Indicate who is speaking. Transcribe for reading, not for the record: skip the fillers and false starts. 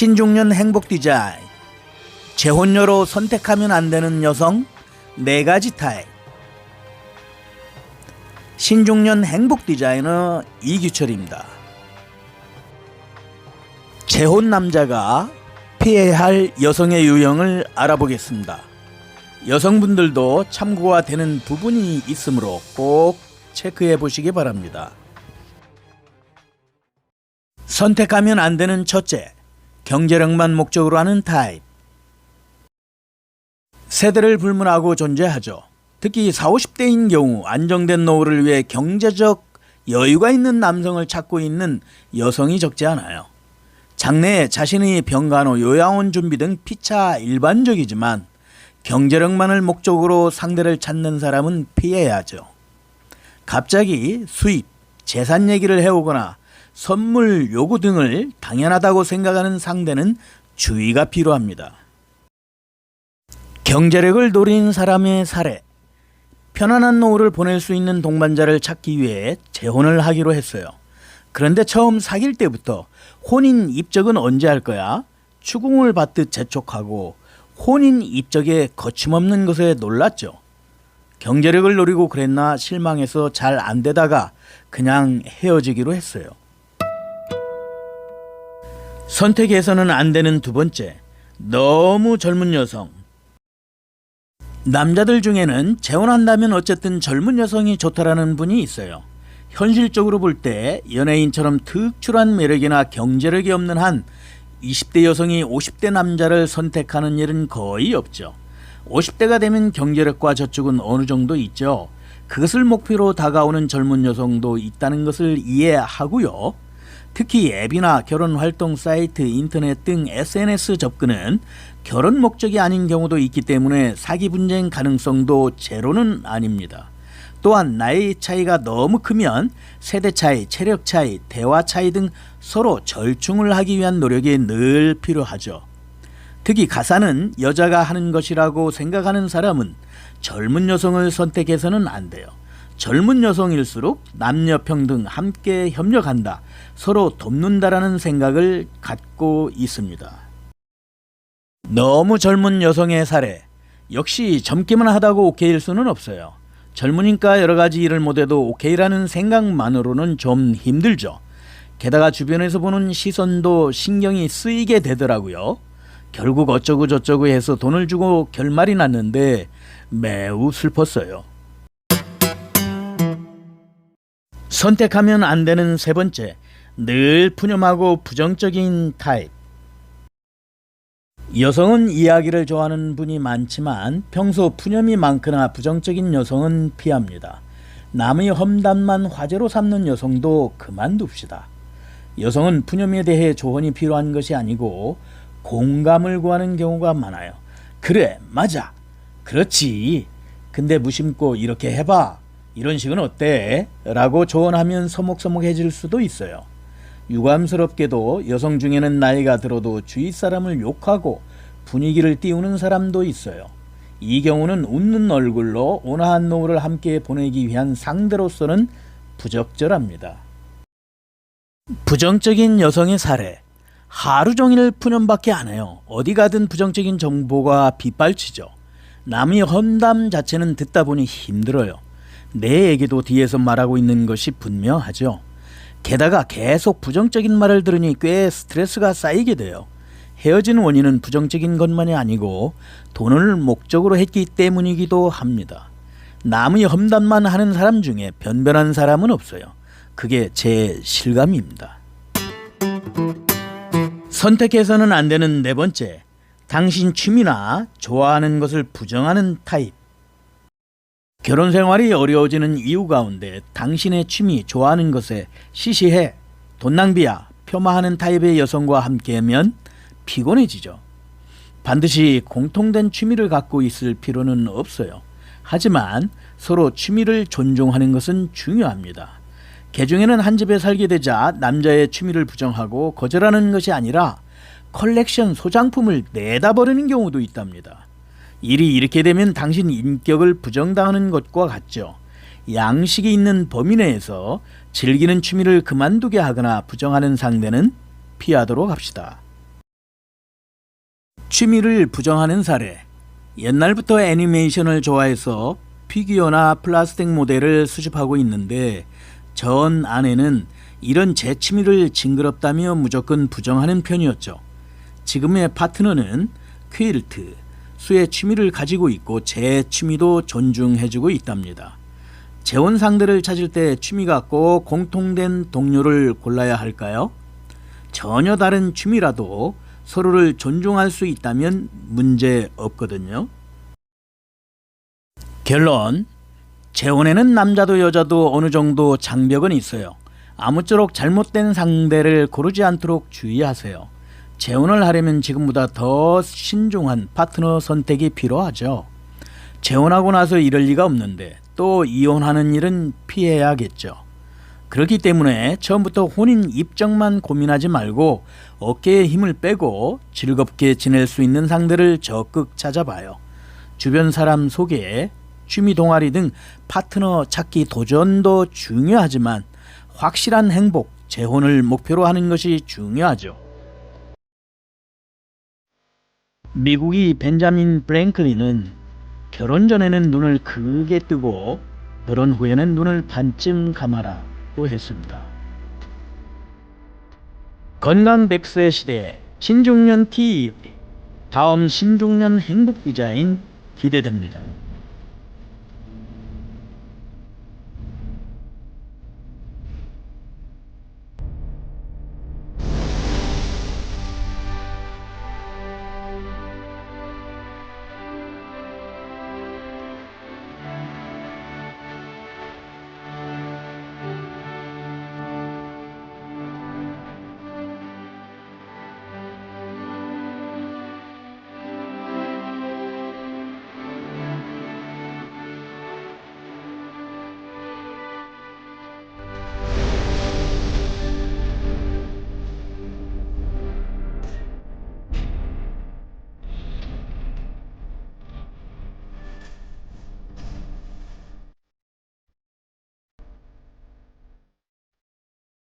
Speaker 1: 신중년 행복 디자인. 재혼녀로 선택하면 안 되는 여성 4가지 타입. 신중년 행복 디자이너 이규철입니다. 재혼 남자가 피해야 할 여성의 유형을 알아보겠습니다. 여성분들도 참고가 되는 부분이 있으므로 꼭 체크해 보시기 바랍니다. 선택하면 안 되는 첫째, 경제력만 목적으로 하는 타입. 세대를 불문하고 존재하죠. 특히 40, 50대인 경우 안정된 노후를 위해 경제적 여유가 있는 남성을 찾고 있는 여성이 적지 않아요. 장래에 자신의 병간호, 요양원 준비 등 피차 일반적이지만 경제력만을 목적으로 상대를 찾는 사람은 피해야죠. 갑자기 수입, 재산 얘기를 해오거나 선물 요구 등을 당연하다고 생각하는 상대는 주의가 필요합니다. 경제력을 노린 사람의 사례. 편안한 노후를 보낼 수 있는 동반자를 찾기 위해 재혼을 하기로 했어요. 그런데 처음 사귈 때부터 혼인 입적은 언제 할 거야? 추궁을 받듯 재촉하고 혼인 입적에 거침없는 것에 놀랐죠. 경제력을 노리고 그랬나 실망해서 잘 안 되다가 그냥 헤어지기로 했어요. 선택해서는 안 되는 두 번째, 너무 젊은 여성. 남자들 중에는 재혼한다면 어쨌든 젊은 여성이 좋다라는 분이 있어요. 현실적으로 볼 때 연예인처럼 특출한 매력이나 경제력이 없는 한 20대 여성이 50대 남자를 선택하는 일은 거의 없죠. 50대가 되면 경제력과 저축은 어느 정도 있죠. 그것을 목표로 다가오는 젊은 여성도 있다는 것을 이해하고요. 특히 앱이나 결혼활동 사이트, 인터넷 등 SNS 접근은 결혼 목적이 아닌 경우도 있기 때문에 사기 분쟁 가능성도 제로는 아닙니다. 또한 나이 차이가 너무 크면 세대 차이, 체력 차이, 대화 차이 등 서로 절충을 하기 위한 노력이 늘 필요하죠. 특히 가사는 여자가 하는 것이라고 생각하는 사람은 젊은 여성을 선택해서는 안 돼요. 젊은 여성일수록 남녀 평등, 함께 협력한다, 서로 돕는다라는 생각을 갖고 있습니다. 너무 젊은 여성의 사례. 역시 젊기만 하다고 오케이일 수는 없어요. 젊으니까 여러 가지 일을 못해도 오케이라는 생각만으로는 좀 힘들죠. 게다가 주변에서 보는 시선도 신경이 쓰이게 되더라고요. 결국 어쩌고 저쩌고 해서 돈을 주고 결말이 났는데 매우 슬펐어요. 선택하면 안 되는 세 번째, 늘 푸념하고 부정적인 타입. 여성은 이야기를 좋아하는 분이 많지만 평소 푸념이 많거나 부정적인 여성은 피합니다. 남의 험담만 화제로 삼는 여성도 그만둡시다. 여성은 푸념에 대해 조언이 필요한 것이 아니고 공감을 구하는 경우가 많아요. 그래, 맞아, 그렇지, 근데 무심코 이렇게 해봐, 이런 식은 어때? 라고 조언하면 서먹서먹해질 수도 있어요. 유감스럽게도 여성 중에는 나이가 들어도 주위 사람을 욕하고 분위기를 띄우는 사람도 있어요. 이 경우는 웃는 얼굴로 온화한 노후를 함께 보내기 위한 상대로서는 부적절합니다. 부정적인 여성의 사례. 하루 종일 푸념밖에 안 해요. 어디 가든 부정적인 정보가 빗발치죠. 남의 험담 자체는 듣다 보니 힘들어요. 내 얘기도 뒤에서 말하고 있는 것이 분명하죠. 게다가 계속 부정적인 말을 들으니 꽤 스트레스가 쌓이게 돼요. 헤어진 원인은 부정적인 것만이 아니고 돈을 목적으로 했기 때문이기도 합니다. 남의 험담만 하는 사람 중에 변변한 사람은 없어요. 그게 제 실감입니다. 선택해서는 안 되는 네 번째, 당신 취미나 좋아하는 것을 부정하는 타입. 결혼 생활이 어려워지는 이유 가운데 당신의 취미, 좋아하는 것에 시시해, 돈 낭비야, 폄하하는 타입의 여성과 함께하면 피곤해지죠. 반드시 공통된 취미를 갖고 있을 필요는 없어요. 하지만 서로 취미를 존중하는 것은 중요합니다. 개중에는 한 집에 살게 되자 남자의 취미를 부정하고 거절하는 것이 아니라 컬렉션 소장품을 내다 버리는 경우도 있답니다. 일이 이렇게 되면 당신 인격을 부정당하는 것과 같죠. 양식이 있는 범위 내에서 즐기는 취미를 그만두게 하거나 부정하는 상대는 피하도록 합시다. 취미를 부정하는 사례. 옛날부터 애니메이션을 좋아해서 피규어나 플라스틱 모델을 수집하고 있는데 전 아내는 이런 제 취미를 징그럽다며 무조건 부정하는 편이었죠. 지금의 파트너는 퀼트, 수의 취미를 가지고 있고 제 취미도 존중해주고 있답니다. 재혼 상대를 찾을 때 취미가 꼭 공통된 동료를 골라야 할까요? 전혀 다른 취미라도 서로를 존중할 수 있다면 문제 없거든요. 결론. 재혼에는 남자도 여자도 어느 정도 장벽은 있어요. 아무쪼록 잘못된 상대를 고르지 않도록 주의하세요. 재혼을 하려면 지금보다 더 신중한 파트너 선택이 필요하죠. 재혼하고 나서 이럴 리가 없는데 또 이혼하는 일은 피해야겠죠. 그렇기 때문에 처음부터 혼인 입장만 고민하지 말고 어깨에 힘을 빼고 즐겁게 지낼 수 있는 상대를 적극 찾아봐요. 주변 사람 소개, 취미 동아리 등 파트너 찾기 도전도 중요하지만 확실한 행복, 재혼을 목표로 하는 것이 중요하죠. 미국이 벤자민 프랭클린은 결혼 전에는 눈을 크게 뜨고 결혼 후에는 눈을 반쯤 감아라 고 했습니다. 건강 100세 시대 신중년 TV. 다음 신중년 행복 디자인 기대됩니다.